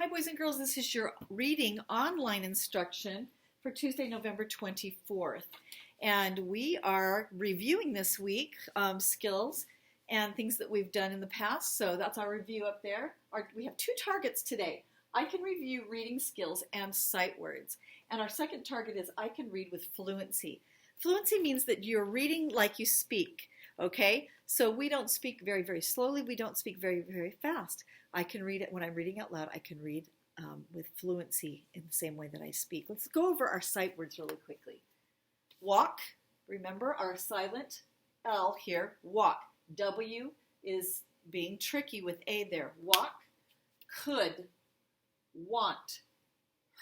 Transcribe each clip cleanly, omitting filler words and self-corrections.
Hi, boys and girls. This is your reading online instruction for Tuesday, November 24th. And we are reviewing this week skills and things that we've done in the past. So that's our review up there. We have two targets today. I can review reading skills and sight words. And our second target is I can read with fluency. Fluency means that you're reading like you speak, okay? So we don't speak very, very slowly. We don't speak very, very fast. I can read it when I'm reading out loud. I can read with fluency in the same way that I speak. Let's go over our sight words really quickly. Walk. Remember our silent L here. Walk. W is being tricky with A there. Walk. Could. Want.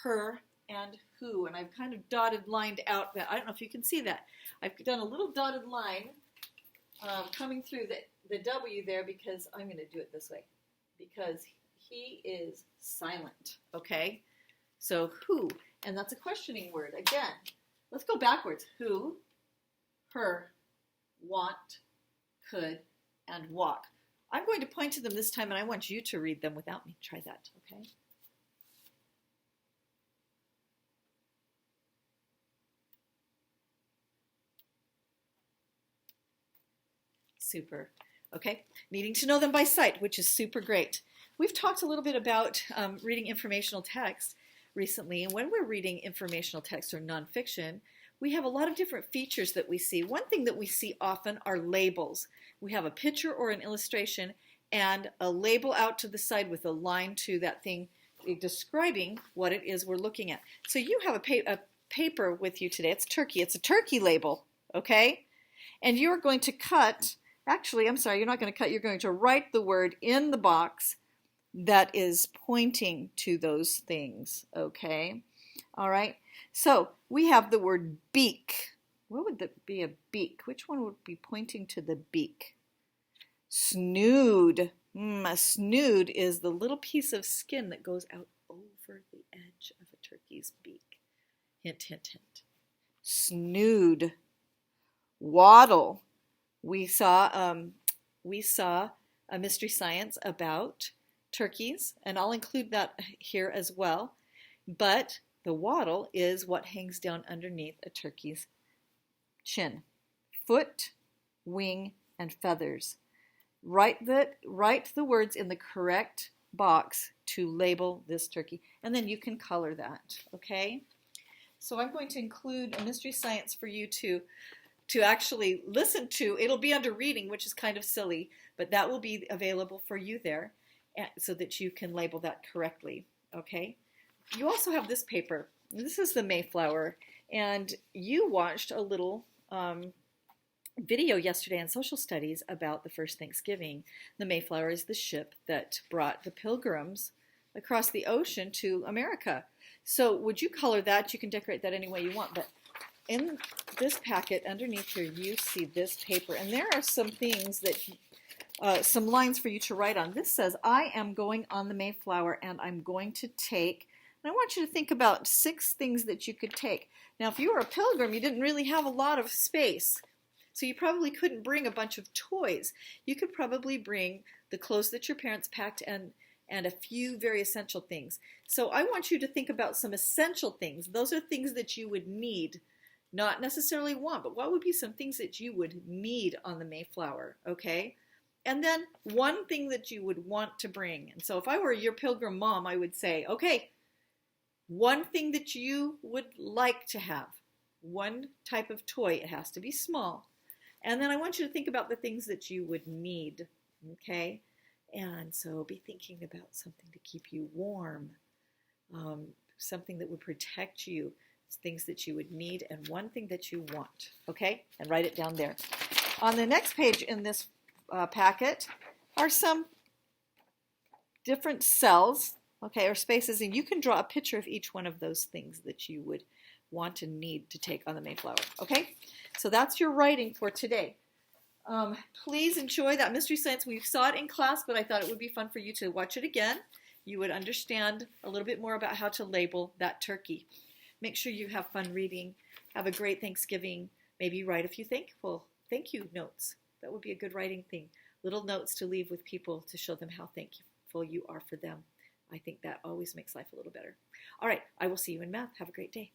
Her and who. And I've kind of dotted lined out that. I don't know if you can see that. I've done a little dotted line coming through the W there because I'm going to do it this way. Because he is silent, okay? So who, and that's a questioning word. Again, let's go backwards. Who, her, want, could, and walk. I'm going to point to them this time, and I want you to read them without me. Try that, okay? Super. Okay, needing to know them by sight, which is super great. We've talked a little bit about reading informational text recently, and when we're reading informational text or nonfiction, we have a lot of different features that we see. One thing that we see often are labels. We have a picture or an illustration and a label out to the side with a line to that thing describing what it is we're looking at. So you have a paper with you today. It's turkey. It's a turkey label, okay? And you're going to cut. Actually, I'm sorry, you're not going to cut. You're going to write the word in the box that is pointing to those things, okay? All right, so we have the word beak. What would that be, a beak? Which one would be pointing to the beak? Snood. A snood is the little piece of skin that goes out over the edge of a turkey's beak. Hint, hint, hint. Snood. Waddle. We saw a mystery science about turkeys, and I'll include that here as well. But the wattle is what hangs down underneath a turkey's chin. Foot, wing, and feathers. Write the words in the correct box to label this turkey, and then you can color that, okay? So I'm going to include a mystery science for you to actually listen to. It'll be under reading, which is kind of silly, but that will be available for you there so that you can label that correctly, okay? You also have this paper. This is the Mayflower, and you watched a little video yesterday on social studies about the first Thanksgiving. The Mayflower is the ship that brought the Pilgrims across the ocean to America. So would you color that? You can decorate that any way you want, but in this packet underneath here, you see this paper, and there are some things that, some lines for you to write on. This says, I am going on the Mayflower, and I'm going to take, and I want you to think about 6 things that you could take. Now, if you were a pilgrim, you didn't really have a lot of space, so you probably couldn't bring a bunch of toys. You could probably bring the clothes that your parents packed and a few very essential things. So I want you to think about some essential things. Those are things that you would need. Not necessarily want, but what would be some things that you would need on the Mayflower, okay? And then one thing that you would want to bring. And so if I were your pilgrim mom, I would say, okay, one thing that you would like to have. One type of toy. It has to be small. And then I want you to think about the things that you would need, okay? And so be thinking about something to keep you warm, something that would protect you, things that you would need, and one thing that you want, okay? And write it down there. On the next page in this packet are some different cells, okay, or spaces, and you can draw a picture of each one of those things that you would want and need to take on the Mayflower, okay? So that's your writing for today. Please enjoy that mystery science. We saw it in class, but I thought it would be fun for you to watch it again. You would understand a little bit more about how to label that turkey. Make sure you have fun reading. Have a great Thanksgiving. Maybe write a few thank you notes. That would be a good writing thing. Little notes to leave with people to show them how thankful you are for them. I think that always makes life a little better. All right, I will see you in math. Have a great day.